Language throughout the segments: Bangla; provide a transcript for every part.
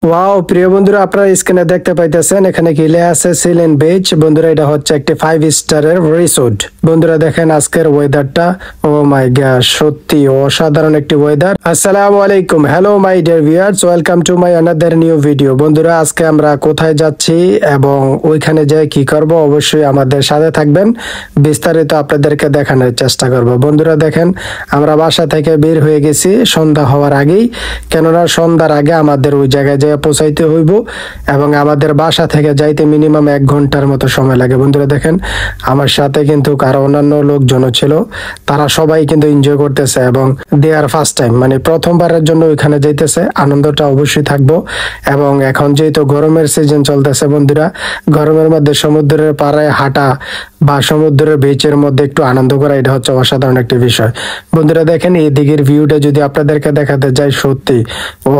ওয়াও প্রিয় বন্ধুরা, আপনারা স্ক্রিনে দেখতে পাইতেছেন এখানে কি লেখা আছে সিলেন বিচ। বন্ধুরা এটা হচ্ছে একটি 5 স্টারের রিসোর্ট। বন্ধুরা দেখেন আজকের ওয়েদারটা, ও মাই গড, সত্যি অসাধারণ একটি ওয়েদার। আসসালামু আলাইকুম, hello my dear viewers, welcome to my another new video. বন্ধুরা আজকে আমরা কোথায় যাচ্ছি এবং ওইখানে যেয়ে কি করব অবশ্যই আমাদের সাথে থাকবেন, বিস্তারিত আপনাদেরকে দেখানোর চেষ্টা করব। বন্ধুরা দেখেন আমরা বাসা থেকে বের হয়ে গেছি সন্ধ্যা হওয়ার আগেই, কেননা সন্ধ্যার আগে আমাদের ওই জায়গায় যেয়ে পৌঁছাইতে হইব এবং আমাদের বাসা থেকে যাইতে মিনিমাম 1 ঘন্টার মতো সময় লাগে। বন্ধুরা দেখেন আমার সাথে কিন্তু আরো অন্যান্য লোকজনও ছিল, তারা সবাই কিন্তু এনজয় করতেছে এবং দে আর ফার্স্ট টাইম, মানে প্রথমবারের জন্য ওইখানে যাইতেছে। আনন্দটা অবশ্যই থাকবো। এবং এখন যেহেতু গরমের সিজন চলতেছে বন্ধুরা, গরমের মধ্যে সমুদ্রের পাড়ে হাঁটা বা সমুদ্রের বিচের মধ্যে একটু আনন্দ করা, এটা হচ্ছে অসাধারণ একটি বিষয়। বন্ধুরা দেখেন এই দিকের ভিউটা যদি আপনাদেরকে দেখাতে যাই, সত্যি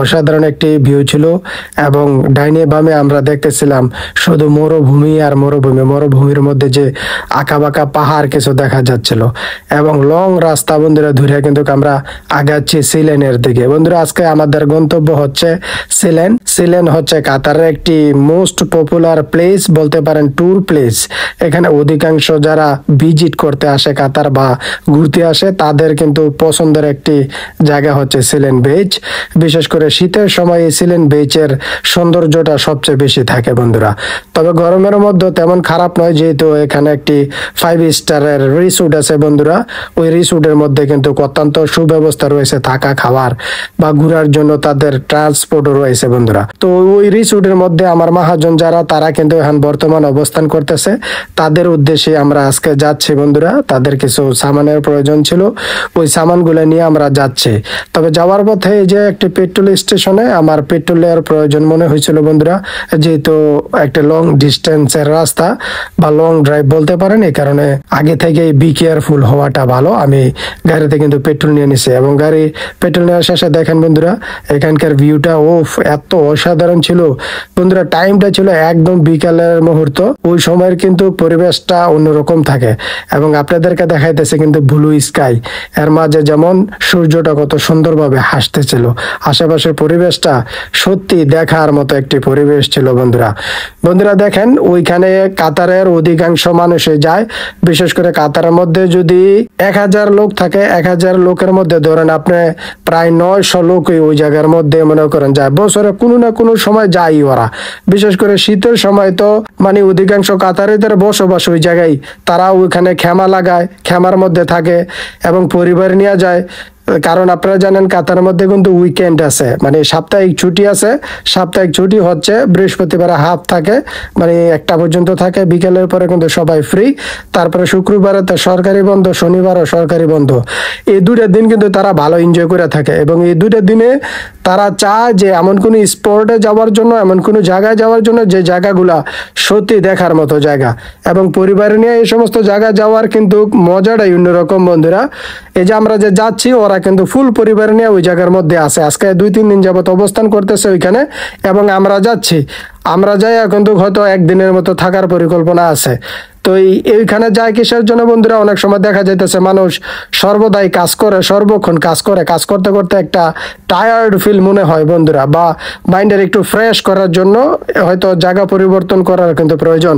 অসাধারণ একটি ভিউ ছিল। এবং ডাইনে বামে আমরা দেখতেছিলাম শুধু মরুভূমি আর মরুভূমি, মরুভূমির মধ্যে যে আঁকা বাঁকা পাহাড় কিছু দেখা যাচ্ছিল এবং লং রাস্তা বন্ধুরা ধরে কিন্তু আমরা আগাচ্ছি সিলেনের দিকে। বন্ধুরা আজকে আমাদের গন্তব্য হচ্ছে সিলেন। সিলেন হচ্ছে কাতারের একটি মোস্ট পপুলার প্লেস বলতে পারেন, ট্যুর প্লেস। এখানে অধিকাংশ যারা ভিজিট করতে আসে কাতার বা ঘুরতে আসে তাদের কিন্তু পছন্দের একটি জায়গা হচ্ছে সিলেন বিচ। বিশেষ করে শীতের সময় এই সিলেন বিচের সৌন্দর্যটা সবচেয়ে বেশি থাকে বন্ধুরা। তবে গরমের মধ্যে তেমন খারাপ নয়, যেহেতু এখানে একটি 5 স্টারের রিসোর্ট আছে বন্ধুরা। ওই রিসোর্টের মধ্যে কিন্তু অত্যন্ত সুব্যবস্থা রয়েছে থাকা খাওয়ার বা ঘোরার জন্য, তাদের ট্রান্সপোর্টও রয়েছে বন্ধুরা। তো ওই রিসোর্টের মধ্যে আমার মহাজন যারা, তারা কিন্তু এখন বর্তমান অবস্থান করতেছে। তাদের উদ্দেশ্যে আমরা আজকে যাচ্ছি বন্ধুরা। তাদের কিছু সামানের প্রয়োজন ছিল, ওই সামানগুলো নিয়ে আমরা যাচ্ছি। তবে যাওয়ার পথে এই যে একটি পেট্রোল স্টেশনে আমার পেট্রোলের প্রয়োজন মনে হয়েছিল বন্ধুরা, যেহেতু একটা লং ডিস্টেন্সের রাস্তা বা লং ড্রাইভ বলতে পারেন, এই কারণে আগে থেকে বি কেয়ারফুল হওয়াটা ভালো। আমি গাড়িতে কিন্তু পেট্রোল নিয়ে নিছি এবং গাড়ি পেট্রোল নেওয়ার শেষে দেখেন বন্ধুরা এখানকার ভিউটা এত অসাধারণ ছিল বন্ধুরা। টাইমটা ছিল একদম বিকালের মুহূর্ত, ওই সময়ের কিন্তু পরিবেশটা অন্যরকম থাকে এবং আপনাদেরকে দেখাইতেছে কিন্তু ব্লু স্কাই, এর মাঝে যেমন সূর্যটা কত সুন্দরভাবে হাসতেছিল। আশেপাশের পরিবেশটা সত্যি দেখার মতো একটি পরিবেশ ছিল বন্ধুরা। বন্ধুরা দেখেন ওইখানে কাতারের অধিকাংশ মানুষে যায়। বিশেষ করে কাতারের মধ্যে যদি 1000 লোক থাকে, 1000 লোকের মধ্যে ধরেন আপনি প্রায় 900 লোকই ওই জায়গার মধ্যে মনে করেন যায়। বছরে কোনো না কোনো সময় যায় ওরা। বিশেষ করে শীতের সময় তো মানে অধিকাংশ কাতারিদের বসবাস ওই জায়গায়, তারা ওইখানে খেমা লাগায়, খেমার মধ্যে থাকে এবং পরিবার নিয়ে যায়। কারণ আপনারা জানেন কাতারের মধ্যে কিন্তু উইকেন্ড আছে, মানে সাপ্তাহিক ছুটি আছে। সাপ্তাহিক ছুটি হচ্ছে বৃহস্পতিবারে হাফ থাকে, মানে 1টা পর্যন্ত থাকে, বিকেলের পরে কিন্তু সবাই ফ্রি। তারপরে শুক্রবারে তো সরকারি বন্ধ, শনিবারও সরকারি বন্ধ। এই 2টা দিন কিন্তু তারা ভালো এনজয় করে থাকে এবং এই 2টা দিনে তারা চায় যে এমন কোনো স্পটে যাওয়ার জন্য, এমন কোনো জায়গায় যাওয়ার জন্য যে জায়গাগুলা সত্যি দেখার মতো জায়গা। এবং পরিবার নিয়ে এই সমস্ত জায়গায় যাওয়ার কিন্তু মজাটাই অন্যরকম বন্ধুরা। এই যে আমরা যে যাচ্ছি, ওরা কিন্তু ফুল পরিবার নিয়ে ওই জায়গার মধ্যে আছে। আজকে 2-3 দিন যাবত অবস্থান করতেছে ওইখানে এবং আমরা যাচ্ছি। আমরা যাই কিন্তু হয়তো 1 দিনের মতো থাকার পরিকল্পনা আছে। তো এইখানে যায় কিসের জন্য বন্ধুরা, অনেক সময় দেখা যাইতেছে মানুষ সর্বদাই কাজ করে, সর্বক্ষণ কাজ করে, কাজ করতে করতে একটা টায়ার্ড ফিল মনে হয় বন্ধুরা, বা মাইন্ডের একটু ফ্রেশ করার জন্য হয়তো জায়গা পরিবর্তন করার কিন্তু প্রয়োজন।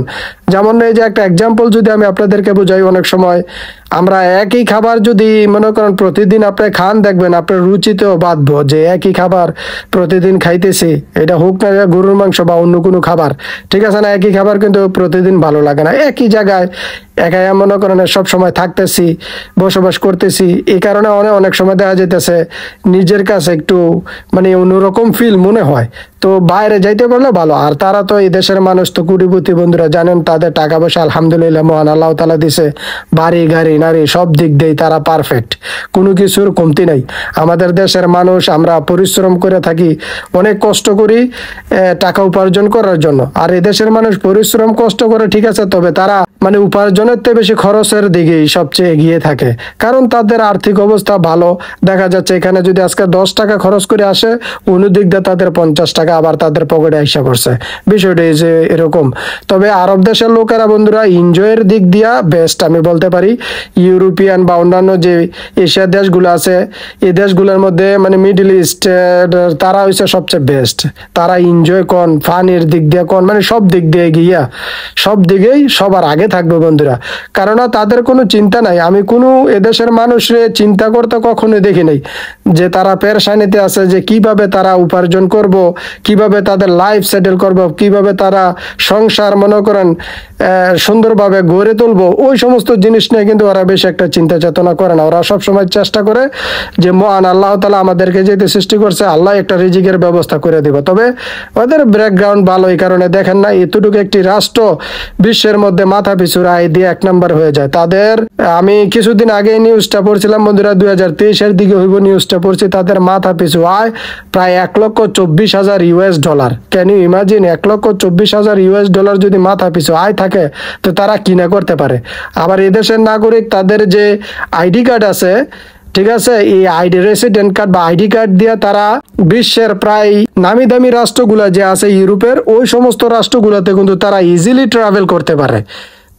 যেমন এই যে একটা এক্সাম্পল যদি আমি আপনাদেরকে বুঝাই, অনেক সময় আমরা একই খাবার যদি মনে করেন প্রতিদিন আপনি খান, দেখবেন আপনার রুচিতেও বাঁধবো যে একই খাবার প্রতিদিন খাইতেছি, এটা হোক না গরুর মাংস বা অন্য কোনো খাবার, ঠিক আছে না, একই খাবার কিন্তু প্রতিদিন ভালো লাগে না। একই জায়গায় একাই মনে করেন সব সময় থাকতেছি, বসবাস করতেছি, এই কারণে অনেক সময় দেখা যেতেছে নিজের কাছে একটু মানে অন্যরকম ফিল মনে হয়। তো বাইরে যাইতে পারলে ভালো। আর তারা তো এই দেশের মানুষ তো কোটিপতি বন্ধুরা, জানেন তাদের টাকা পয়সা আলহামদুলিল্লাহ মহান আল্লাহ তাআলা দিছে, বাড়ি গাড়ি নারী সব দিক দিয়ে তারা পারফেক্ট, কোনো কিছুর কমতি নাই। আমাদের দেশের মানুষ আমরা পরিশ্রম করে থাকি, অনেক কষ্ট করি টাকা উপার্জন করার জন্য। আর এই দেশের মানুষ পরিশ্রম কষ্ট করে ঠিক আছে, তবে তারা মানে উপার্জনের থেকে বেশি খরচের দিকেই সবচেয়ে এগিয়ে থাকে, কারণ তাদের আর্থিক অবস্থা ভালো। দেখা যাচ্ছে এখানে যদি আজকে 10 টাকা খরচ করে আসে, অন্য দিক দিয়ে তাদের 50 টাকা টাকা আবার তাদের পকেটে আইসা পড়ছে। বিষয়টা এই যে এরকম। তবে আরব দেশের লোকেরা বন্ধুরা এনজয়ের দিক দিয়া বেস্ট আমি বলতে পারি। ইউরোপিয়ান বা অন্যান্য যে এশিয়ার দেশগুলো আছে এই দেশগুলোর মধ্যে মানে মিডল ইস্ট তারা হচ্ছে সবচেয়ে বেস্ট। তারা এনজয় কোন ফানের দিক দিয়ে কোন মানে সব দিক দিয়ে গিয়া সব দিকেই সবার আগে থাকবে বন্ধুরা। কারণ তাদের কোনো চিন্তা নাই। আমি কোনো এদেশের মানুষরে চিন্তা করতে কখনোই দেখি নাই যে তারা পেরেশানিতে আছে যে কিভাবে তারা উপার্জন করব, কিভাবে তাদের লাইফ সেটেল করব, কিভাবে তারা সংসার মনে করেন সুন্দরভাবে গড়ে তুলবো। ওই সমস্ত জিনিস নিয়ে কিন্তু ওরা বেশি একটা চিন্তা চেতনা করে না। ওরা সবসময় চেষ্টা করে যে মহান আল্লাহ তাআলা আমাদেরকে যেহেতু সৃষ্টি করছে আল্লাহ একটা রিজিকের ব্যবস্থা করে দিব। তবে ওদের ব্যাকগ্রাউন্ড ভালো, এই কারণে দেখেন না এতটুকু একটি রাষ্ট্র বিশ্বের মধ্যে মাথা পিছু আয় দিয়ে 1 নম্বর হয়ে যায়। তাদের আমি কিছুদিন আগে নিউজটা পড়ছিলাম বন্ধুরা, 2023-এর দিকে হইব নিউজটা পড়ছি, তাদের মাথা পিছু আয় প্রায় $1,24,000 ক্যান ইউ ইমাজিন? $1,24,000 যদি মাথা পিছু আয় থাকে তো তারা কিনা করতে পারে। আবার এদেশের নাগরিক তাদের যে আইডি কার্ড আছে, ঠিক আছে, এই আইডি রেসিডেন্ট কার্ড বা আইডি কার্ড দিয়ে তারা বিশ্বের প্রায় নামি দামি রাষ্ট্রগুলা যে আছে ইউরোপের ওই সমস্ত রাষ্ট্রগুলোতে কিন্তু তারা ইজিলি ট্রাভেল করতে পারে।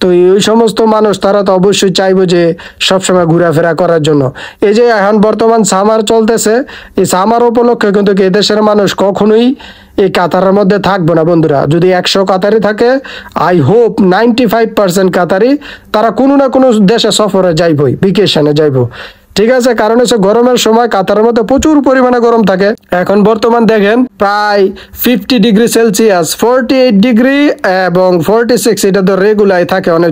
তো এই সমস্ত মানুষ তারা তো অবশ্যই চাইবো যে সবসময় ঘোরাফেরা করার জন্য। এই যে এখন বর্তমান সামার চলতেছে, এই সামার উপলক্ষে কিন্তু এদেশের মানুষ কখনোই এই কাতারের মধ্যে থাকবো না বন্ধুরা। যদি 100 কাতারি থাকে, আই হোপ 95% কাতারি তারা কোনো না কোনো দেশে সফরে যাইবই, ভ্যাকেশনে যাইবো। ঠিক আছে, কারণ হচ্ছে গরমের সময় কাতারের মধ্যে প্রচুর পরিমাণে গরম থাকে। এখন বর্তমান দেখেন প্রায় 50 ডিগ্রি সেলসিয়াস, 48 ডিগ্রি এবং 46 এটা তো রেগুলাই থাকে অনেক।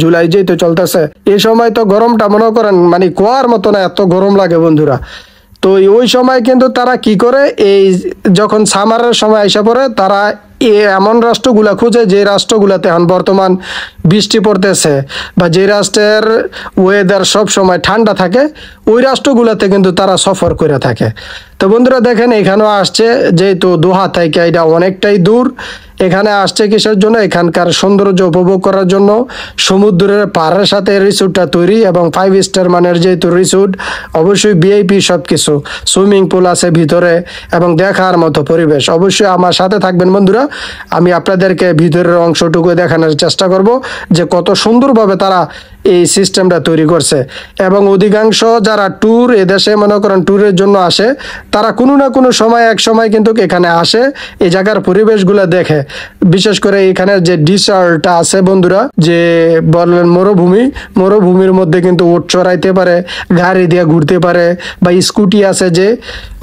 জুলাই যেই তো চলতেছে, এই সময় তো গরমটা মনে করেন মানে কুয়ার মতো না, এত গরম লাগে বন্ধুরা। তো ওই সময় কিন্তু তারা কি করে, এই যখন সামারের সময় আইসা পড়ে তারা এমন রাষ্ট্রগুলা খুঁজে যে রাষ্ট্রগুলাতে এখন বর্তমান বৃষ্টি পড়তেছে বা যে রাষ্ট্রের ওয়েদার সব সময় ঠান্ডা থাকে, ওই রাষ্ট্রগুলাতে কিন্তু তারা সফর করে থাকে। তো বন্ধুরা দেখেন এখানেও আসছে, যেহেতু দোহা থেকে এটা অনেকটাই দূর, এখানে আসছে কিসের জন্য? এখানকার সৌন্দর্য উপভোগ করার জন্য। সমুদ্রের পাড়ের সাথে রিসোর্টটা তৈরি এবং 5 স্টার মানের যেহেতু রিসোর্ট, অবশ্যই ভিআইপি সব কিছু, সুইমিং পুল আছে ভিতরে এবং দেখার মতো পরিবেশ। অবশ্যই আমার সাথে থাকবেন বন্ধুরা, আমি আপনাদেরকে ভিতরের অংশটুকু দেখানোর চেষ্টা করব যে কত সুন্দরভাবে তারা এই সিস্টেমটা তৈরি করছে। এবং অধিকাংশ যারা ট্যুর এদেশে মনে করেন ট্যুরের জন্য আসে, তারা কোনো না কোনো সময় এক সময় কিন্তু এখানে আসে এই জায়গার পরিবেশগুলো দেখে। বিশেষ করে এখানে যে ডিসার্টটা আছে বন্ধুরা, যে বললেন মরুভূমির মধ্যে কিন্তু উট চড়াইতে পারে, গাড়ি দিয়ে ঘুরতে পারে, বা স্কুটি আছে যে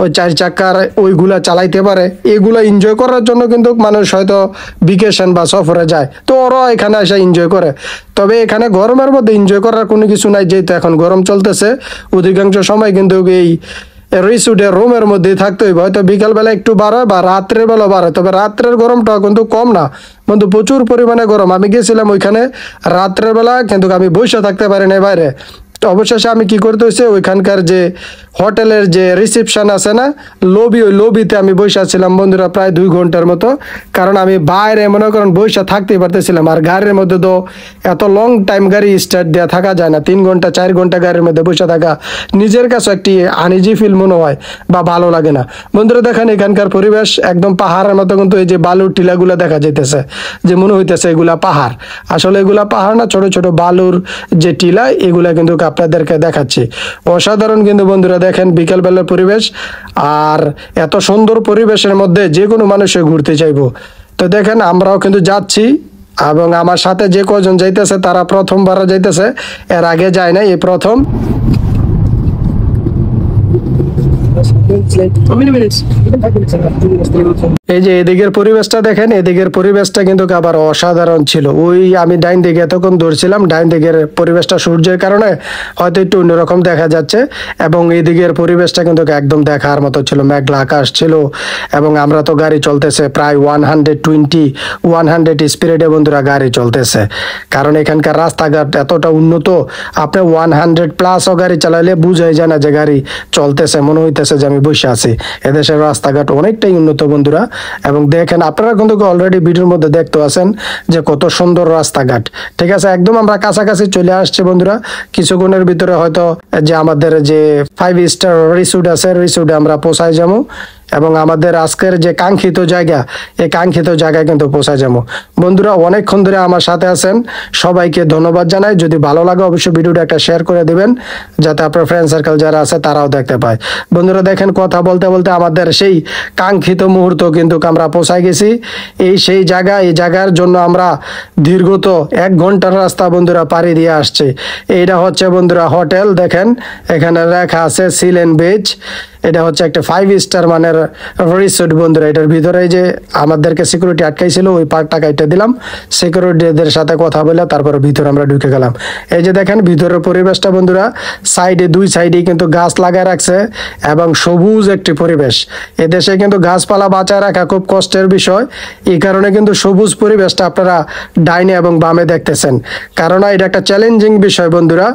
ওই 4 চাকার ওইগুলা চালাইতে পারে। এগুলো এনজয় করার জন্য কিন্তু মানুষ হয়তো ভ্যাকেশন বা সফরে যায়, তো ওরা এখানে এসে এনজয় করে। তবে এখানে গরমের মধ্যে এনজয় করার কোনো কিছু নাই, যেহেতু এখন গরম চলতেছে। অধিকাংশ সময় কিন্তু এই রিসোর্টের রুমের মধ্যে থাকতে হইবে। হয়তো বিকালবেলা একটু বাড়ে বা রাত্রের বেলা বাড়ে, তবে রাত্রের গরমটা কিন্তু কম না বন্ধু, প্রচুর পরিমাণে গরম। আমি গেছিলাম ওইখানে রাত্রের বেলা, কিন্তু আমি বসে থাকতে পারি না বাইরে। তো অবশেষে আমি কি করতে হয়েছে, ওইখানকার যে হোটেলের যে রিসেপশন আছে না, লবি, ওই লবিতে আমি বসে ছিলাম বন্ধুরা প্রায় 2 ঘন্টার মতো। কারণ আমি বাইরে মনে করেন বসে থাকতেই পারতেছিলাম। আর গাড়ির মধ্যে তো এত লং টাইম গাড়ি স্টার্ট দেওয়া থাকা যায় না, 3 ঘন্টা 4 ঘন্টা গাড়ির মধ্যে বসে থাকা নিজের কাছে একটি আনইজি ফিল মনে হয় বা ভালো লাগে না বন্ধুরা। দেখেন এখানকার পরিবেশ একদম পাহাড়ের মতো, কিন্তু এই যে বালুর টিলাগুলো দেখা যাইতেছে, যে মনে হইতেছে এগুলা পাহাড়। আসলে এগুলা পাহাড় না, ছোট ছোট বালুর যে টিলা, এগুলা কিন্তু আপনাদেরকে দেখাচ্ছি। অসাধারণ কিন্তু বন্ধুরা, দেখেন বিকেলবেলার পরিবেশ। আর এত সুন্দর পরিবেশের মধ্যে যে কোনো মানুষে ঘুরতে চাইবো। তো দেখেন আমরাও কিন্তু যাচ্ছি, এবং আমার সাথে যে কজন যাইতেছে তারা প্রথমবার যাইতেছে, এর আগে যায় না, এই প্রথম। এই যে এদিকের পরিবেশটা দেখেন, এদিকের পরিবেশটা কিন্তু আবার অসাধারণ ছিল। ওই আমি ডাইন দিকে এতক্ষণ ধরছিলাম, ডাইন দিকের পরিবেশটা সূর্যের কারণে হয়তো একটু অন্যরকম দেখা যাচ্ছে, এবং এদিকের পরিবেশটা কিন্তু একদম দেখার মতো ছিল। মেঘলা আকাশ ছিল, এবং আমরা তো গাড়ি চলতেছে প্রায় 100 স্পিডে বন্ধুরা গাড়ি চলতেছে। কারণ এখানকার রাস্তাঘাট এতটা উন্নত, আপনি 100+ গাড়ি চালাইলে বুঝাই যায় না যে গাড়ি চলতেছে, মনে হইতেছে যে আমি বসে আছি। এদেশের রাস্তাঘাট অনেকটাই উন্নত বন্ধুরা। এবং দেখেন আপনারা কিন্তু অলরেডি ভিডিওর মধ্যে দেখতে আছেন যে কত সুন্দর রাস্তাঘাট। ঠিক আছে, একদম আমরা কাছাকাছি চলে আসছে বন্ধুরা। কিছুক্ষণের ভিতরে হয়তো যে আমাদের যে 5 স্টার রিসোর্ট আছে, রিসোর্টে আমরা পৌঁছায় যাবো। এবং আমাদের আজকের যে কাঙ্ক্ষিত জায়গা, এই কাঙ্ক্ষিত জায়গায় কিন্তু পৌঁছা যাবো। বন্ধুরা অনেকক্ষণ ধরে আমার সাথে আছেন, সবাইকে ধন্যবাদ জানাই। যদি ভালো লাগে অবশ্যই ভিডিওটা একটা শেয়ার করে দিবেন, যাতে আপনার ফ্রেন্ড সার্কেল যারা আছে তারাও দেখতে পায়। বন্ধুরা দেখেন, কথা বলতে বলতে আমাদের সেই কাঙ্ক্ষিত মুহূর্ত কিন্তু আমরা পৌঁছায় গেছি। সেই জায়গা, এই জায়গার জন্য আমরা দীর্ঘত 1 ঘন্টার রাস্তা বন্ধুরা পাড়ি দিয়ে আসছে। এইটা হচ্ছে বন্ধুরা হোটেল, দেখেন এখানে লেখা আছে সিলেন বিচ। এটা হচ্ছে একটা 5 স্টার মানের রিসোর্ট বন্ধুরা। এটার ভিতরে যে আমাদেরকে সিকিউরিটি আটকাইছিল, ওই পার্টটা কাইটে দিলাম, সিকিউরিটিদের সাথে কথা বলে তারপরে ভিতরে আমরা ঢুকে গেলাম। এই যে দেখেন ভিতরের পরিবেশটা বন্ধুরা, সাইডে 2 সাইডে কিন্তু গাছ লাগায় রাখছে এবং সবুজ একটি পরিবেশ। এদেশে কিন্তু গাছপালা বাঁচায় রাখা খুব কষ্টের বিষয়, এই কারণে কিন্তু সবুজ পরিবেশটা আপনারা ডাইনে এবং বামে দেখতেছেন। কারণ এটা একটা চ্যালেঞ্জিং বিষয় বন্ধুরা,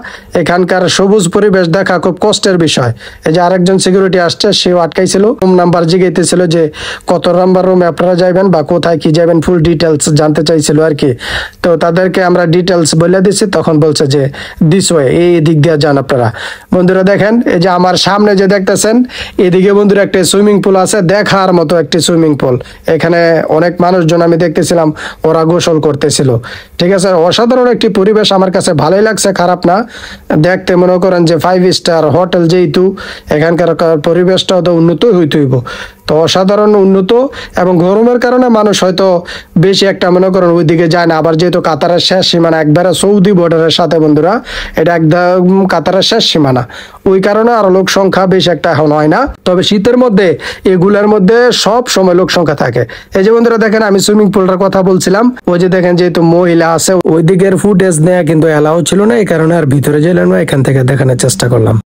এখানকার সবুজ পরিবেশ দেখা খুব কষ্টের বিষয়। এই যে আরেকজন সিকিউরিটি আসছে, সেও আটকাইছিল, রুম নাম্বার জিগাইতেছিল যে কত নাম্বার রুমে আপনারা যাবেন বা কোথায় কি যাবেন, ফুল ডিটেলস জানতে চাইছিল আর কি। তো তাদেরকে আমরা ডিটেলস বলে দিচ্ছি, তখন বলছে যে দিস ওয়ে, এই দিক দিয়ে যান আপনারা। বন্ধুরা দেখেন, এই যে আমার সামনে যে দেখতেছেন, এদিকে বন্ধুরা একটা সুইমিং পুল আছে, দেখার মতো একটি সুইমিং পুল। এখানে অনেক মানুষজন আমি দেখতেছিলাম, ওরা গোসল করতেছিল। ঠিক আছে, অসাধারণ একটি পরিবেশ, আমার কাছে ভালোই লাগছে, খারাপ না দেখতে। মনে করেন যে 5 স্টার হোটেল, যেহেতু এখানকার পরিবেশটাও তো উন্নত হইতেইব, তো অসাধারণ উন্নত। এবং গরমের কারণে মানুষ হয়তো বেশি একটা মনে করেন ওইদিকে যায় না। আবার যেহেতু কাতারের শেষ সীমানা, একবারে সৌদি বর্ডারের সাথে বন্ধুরা, এটা একদম কাতারের শেষ সীমানা, ওই কারণে আরো লোক সংখ্যা বেশি একটা এখন হয় না। তবে শীতের মধ্যে এগুলার মধ্যে সব সময় লোক সংখ্যা থাকে। এই যে বন্ধুরা দেখেন, আমি সুইমিং পুলটার কথা বলছিলাম, ওই যে দেখেন যেহেতু মহিলা আছে, ওই দিকের ফুটেজ নেওয়া কিন্তু এলাও ছিল না, এই কারণে আর ভিতরে গেলাম না, এখান থেকে দেখানোর চেষ্টা করলাম।